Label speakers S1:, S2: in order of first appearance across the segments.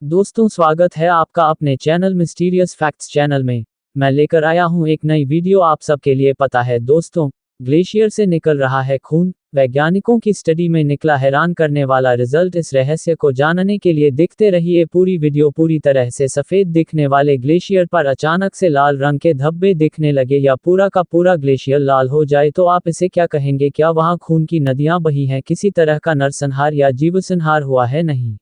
S1: दोस्तों, स्वागत है आपका अपने चैनल मिस्टीरियस फैक्ट्स चैनल में। मैं लेकर आया हूं एक नई वीडियो आप सबके लिए। पता है दोस्तों, ग्लेशियर से निकल रहा है खून। वैज्ञानिकों की स्टडी में निकला हैरान करने वाला रिजल्ट। इस रहस्य को जानने के लिए देखते रहिए पूरी वीडियो। पूरी तरह से सफेद दिखने वाले ग्लेशियर पर अचानक से लाल रंग के धब्बे दिखने लगे या पूरा का पूरा ग्लेशियर लाल हो जाए तो आप इसे क्या कहेंगे? क्या वहां खून की नदियां बही हैं? किसी तरह का नरसंहार या जीवसंहार हुआ है? नहीं,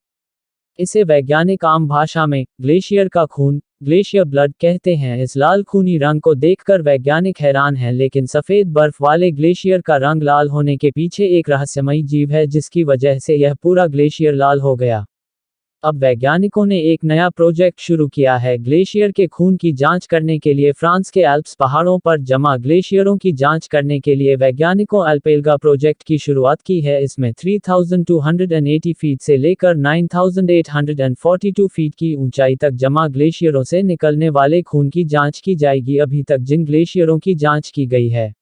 S1: इसे वैज्ञानिक आम भाषा में ग्लेशियर का खून, ग्लेशियर ब्लड कहते हैं। इस लाल खूनी रंग को देखकर वैज्ञानिक हैरान हैं, लेकिन सफेद बर्फ वाले ग्लेशियर का रंग लाल होने के पीछे एक रहस्यमयी जीव है जिसकी वजह से यह पूरा ग्लेशियर लाल हो गया। अब वैज्ञानिकों ने एक नया प्रोजेक्ट शुरू किया है। ग्लेशियर के खून की जांच करने के लिए फ्रांस के एल्प्स पहाड़ों पर जमा ग्लेशियरों की जांच करने के लिए वैज्ञानिकों अल्पेगा प्रोजेक्ट की शुरुआत की है। इसमें 3280 फीट से लेकर 9842 फीट की ऊंचाई तक जमा ग्लेशियरों से निकलने वाले खून की जांच की जाएगी। अभी तक जिन ग्लेशियरों की जांच की गई है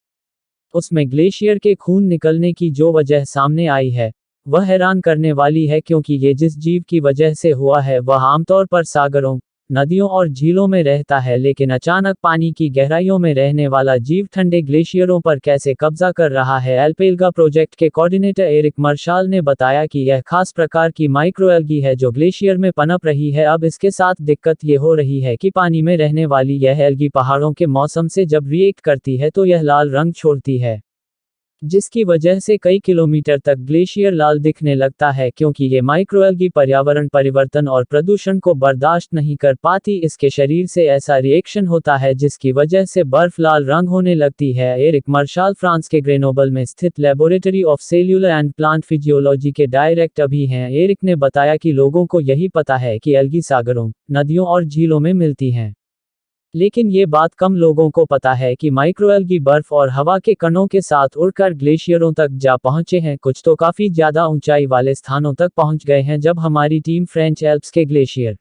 S1: उसमें ग्लेशियर के खून निकलने की जो वजह सामने आई है वह हैरान करने वाली है, क्योंकि ये जिस जीव की वजह से हुआ है वह आमतौर पर सागरों, नदियों और झीलों में रहता है, लेकिन अचानक पानी की गहराइयों में रहने वाला जीव ठंडे ग्लेशियरों पर कैसे कब्जा कर रहा है? अल्पेगा प्रोजेक्ट के कोऑर्डिनेटर एरिक मार्शाल ने बताया कि यह खास प्रकार की माइक्रोएल्गी है जो ग्लेशियर में पनप रही है। अब इसके साथ दिक्कत ये हो रही है कि पानी में रहने वाली यह एल्गी पहाड़ों के मौसम से जब रिएक्ट करती है तो यह लाल रंग छोड़ती है, जिसकी वजह से कई किलोमीटर तक ग्लेशियर लाल दिखने लगता है। क्योंकि ये माइक्रोएल्गी पर्यावरण परिवर्तन और प्रदूषण को बर्दाश्त नहीं कर पाती, इसके शरीर से ऐसा रिएक्शन होता है जिसकी वजह से बर्फ लाल रंग होने लगती है। एरिक मार्शाल फ्रांस के ग्रेनोबल में स्थित laboratory of cellular and plant physiology के डायरेक्टर भी हैं। एरिक ने बताया कि लोगों को यही पता है कि एल्गी सागरों, नदियों और झीलों में मिलती हैं, लेकिन ये बात कम लोगों को पता है कि माइक्रोएल्गी बर्फ और हवा के कणों के साथ उड़कर ग्लेशियरों तक जा पहुंचे हैं। कुछ तो काफी ज्यादा ऊंचाई वाले स्थानों तक पहुंच गए हैं। जब हमारी टीम फ्रेंच एल्प्स के ग्लेशियर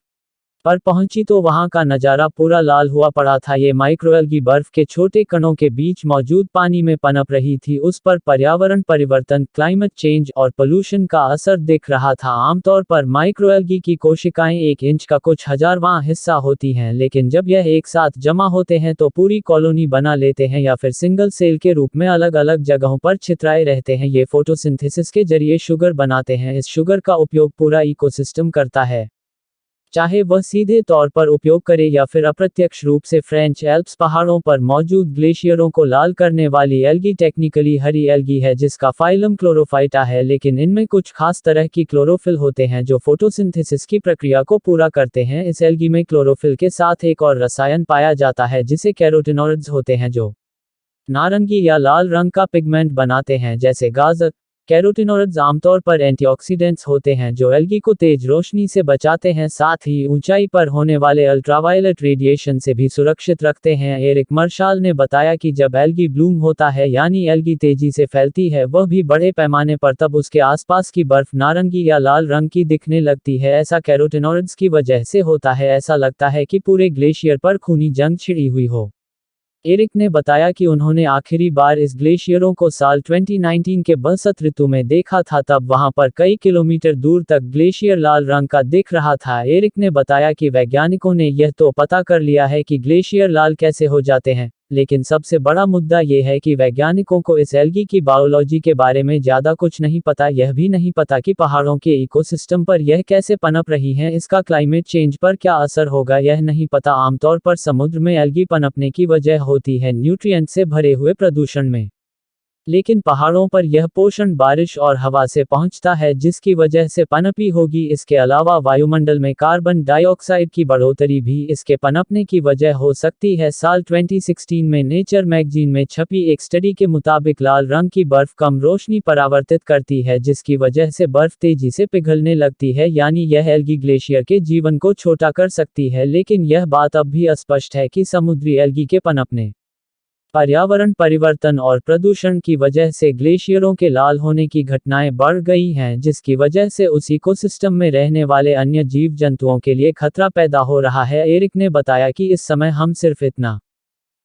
S1: पर पहुंची तो वहां का नजारा पूरा लाल हुआ पड़ा था। ये माइक्रोएल्गी बर्फ के छोटे कणों के बीच मौजूद पानी में पनप रही थी। उस पर पर्यावरण परिवर्तन, क्लाइमेट चेंज और पोल्यूशन का असर दिख रहा था। आमतौर पर माइक्रोएल्गी की कोशिकाएं 1 इंच का कुछ हजारवां हिस्सा होती हैं, लेकिन जब यह एक साथ जमा होते हैं तो पूरी कॉलोनी बना लेते हैं या फिर सिंगल सेल के रूप में अलग अलग जगहों पर छितराए रहते हैं। ये फोटोसिंथेसिस के जरिए शुगर बनाते हैं। इस शुगर का उपयोग पूरा इकोसिस्टम करता है, चाहे वह सीधे तौर पर उपयोग करे या फिर अप्रत्यक्ष रूप से। फ्रेंच एल्प्स पहाड़ों पर मौजूद ग्लेशियरों को लाल करने वाली एल्गी टेक्निकली हरी एल्गी है जिसका फाइलम क्लोरोफाइटा है, लेकिन इनमें कुछ खास तरह की क्लोरोफिल होते हैं जो फोटोसिंथेसिस की प्रक्रिया को पूरा करते हैं। इस एल्गी में क्लोरोफिल के साथ एक और रसायन पाया जाता है जिसे कैरोटिनोइड्स होते हैं जो नारंगी या लाल रंग का पिगमेंट बनाते हैं, जैसे गाजर। कैरोटिनोइड्स आमतौर पर एंटीऑक्सीडेंट्स होते हैं जो एल्गी को तेज रोशनी से बचाते हैं, साथ ही ऊंचाई पर होने वाले अल्ट्रावायलेट रेडिएशन से भी सुरक्षित रखते हैं। एरिक मार्शाल ने बताया कि जब एल्गी ब्लूम होता है, यानी एल्गी तेजी से फैलती है, वह भी बड़े पैमाने पर, तब उसके आसपास की बर्फ नारंगी या लाल रंग की दिखने लगती है। ऐसा कैरोटिनोइड्स की वजह से होता है। ऐसा लगता है कि पूरे ग्लेशियर पर खूनी जंग छिड़ी हुई हो। एरिक ने बताया कि उन्होंने आखिरी बार इस ग्लेशियरों को साल 2019 के बसंत ऋतु में देखा था, तब वहां पर कई किलोमीटर दूर तक ग्लेशियर लाल रंग का दिख रहा था। एरिक ने बताया कि वैज्ञानिकों ने यह तो पता कर लिया है कि ग्लेशियर लाल कैसे हो जाते हैं, लेकिन सबसे बड़ा मुद्दा यह है कि वैज्ञानिकों को इस एल्गी की बायोलॉजी के बारे में ज्यादा कुछ नहीं पता। यह भी नहीं पता कि पहाड़ों के इकोसिस्टम पर यह कैसे पनप रही हैं, इसका क्लाइमेट चेंज पर क्या असर होगा यह नहीं पता। आमतौर पर समुद्र में एल्गी पनपने की वजह होती है न्यूट्रिएंट से भरे हुए प्रदूषण में, लेकिन पहाड़ों पर यह पोषण बारिश और हवा से पहुंचता है जिसकी वजह से पनपी होगी। इसके अलावा वायुमंडल में कार्बन डाइऑक्साइड की बढ़ोतरी भी इसके पनपने की वजह हो सकती है। साल 2016 में नेचर मैगजीन में छपी एक स्टडी के मुताबिक लाल रंग की बर्फ कम रोशनी परावर्तित करती है, जिसकी वजह से बर्फ तेजी से पिघलने लगती है, यानी यह एल्गी ग्लेशियर के जीवन को छोटा कर सकती है। लेकिन यह बात अब भी अस्पष्ट है कि समुद्री एल्गी के पनपने, पर्यावरण परिवर्तन और प्रदूषण की वजह से ग्लेशियरों के लाल होने की घटनाएं बढ़ गई हैं, जिसकी वजह से उस इकोसिस्टम में रहने वाले अन्य जीव जंतुओं के लिए खतरा पैदा हो रहा है। एरिक ने बताया कि इस समय हम सिर्फ इतना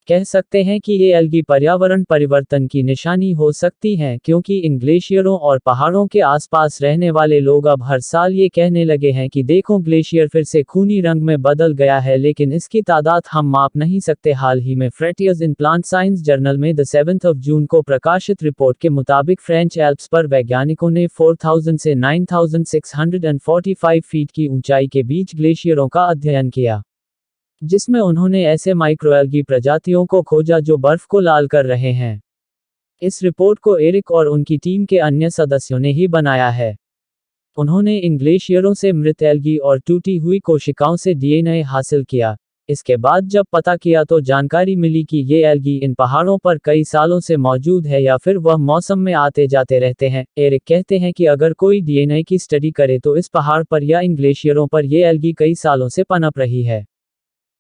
S1: कह सकते हैं कि ये एल्गी पर्यावरण परिवर्तन की निशानी हो सकती हैं, क्योंकि इन ग्लेशियरों और पहाड़ों के आसपास रहने वाले लोग अब हर साल ये कहने लगे हैं कि देखो ग्लेशियर फिर से खूनी रंग में बदल गया है, लेकिन इसकी तादाद हम माप नहीं सकते। हाल ही में फ्रेटियर्स इन प्लांट साइंस जर्नल में 7 जून को प्रकाशित रिपोर्ट के मुताबिक फ्रेंच एल्प्स पर वैज्ञानिकों ने 4000 से 9645 फीट की ऊंचाई के बीच ग्लेशियरों का अध्ययन किया, जिसमें उन्होंने ऐसे माइक्रोएल्गी प्रजातियों को खोजा जो बर्फ को लाल कर रहे हैं। इस रिपोर्ट को एरिक और उनकी टीम के अन्य सदस्यों ने ही बनाया है। उन्होंने इन ग्लेशियरों से मृत एल्गी और टूटी हुई कोशिकाओं से डीएनए हासिल किया। इसके बाद जब पता किया तो जानकारी मिली कि ये एल्गी इन पहाड़ों पर कई सालों से मौजूद है या फिर वह मौसम में आते जाते रहते हैं। एरिक कहते हैं कि अगर कोई डीएनए की स्टडी करे तो इस पहाड़ पर या इन ग्लेशियरों पर ये एल्गी कई सालों से पनप रही है।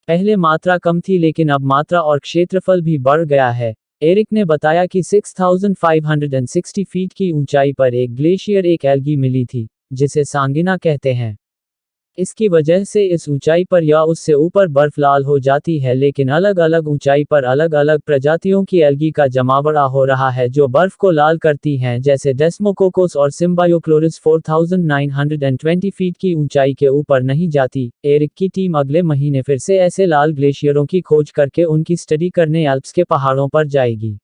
S1: पहले मात्रा कम थी, लेकिन अब मात्रा और क्षेत्रफल भी बढ़ गया है। एरिक ने बताया कि 6560 फीट की ऊंचाई पर एक ग्लेशियर एक एल्गी मिली थी, जिसे सांगिना कहते हैं। इसकी वजह से इस ऊंचाई पर या उससे ऊपर बर्फ लाल हो जाती है, लेकिन अलग अलग ऊंचाई पर अलग अलग प्रजातियों की एल्गी का जमावड़ा हो रहा है जो बर्फ को लाल करती हैं, जैसे डेस्मोकोकोस और सिम्बायोक्लोरिस। 4920 फीट की ऊंचाई के ऊपर नहीं जाती। एरिक की टीम अगले महीने फिर से ऐसे लाल ग्लेशियरों की खोज करके उनकी स्टडी करने एल्प्स के पहाड़ों पर जाएगी,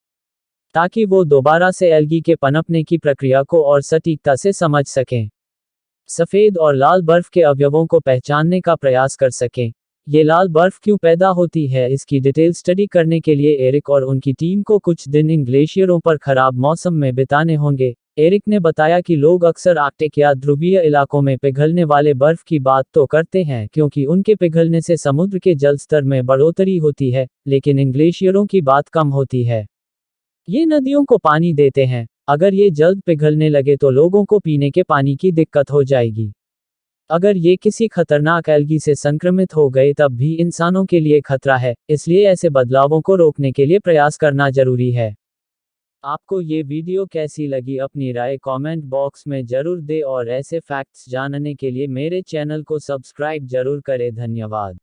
S1: ताकि वो दोबारा से एल्गी के पनपने की प्रक्रिया को और सटीकता से समझ सकें, सफ़ेद और लाल बर्फ के अवयवों को पहचानने का प्रयास कर सकें। ये लाल बर्फ क्यों पैदा होती है, इसकी डिटेल स्टडी करने के लिए एरिक और उनकी टीम को कुछ दिन इन ग्लेशियरों पर खराब मौसम में बिताने होंगे। एरिक ने बताया कि लोग अक्सर आर्कटिक या ध्रुवीय इलाकों में पिघलने वाले बर्फ की बात तो करते हैं, क्योंकि उनके पिघलने से समुद्र के जल स्तर में बढ़ोतरी होती है, लेकिन इन ग्लेशियरों की बात कम होती है। ये नदियों को पानी देते हैं। अगर ये जल्द पिघलने लगे तो लोगों को पीने के पानी की दिक्कत हो जाएगी। अगर ये किसी खतरनाक एल्गी से संक्रमित हो गए तब भी इंसानों के लिए खतरा है, इसलिए ऐसे बदलावों को रोकने के लिए प्रयास करना जरूरी है। आपको ये वीडियो कैसी लगी, अपनी राय कमेंट बॉक्स में जरूर दें और ऐसे फैक्ट्स जानने के लिए मेरे चैनल को सब्सक्राइब जरूर करें। धन्यवाद।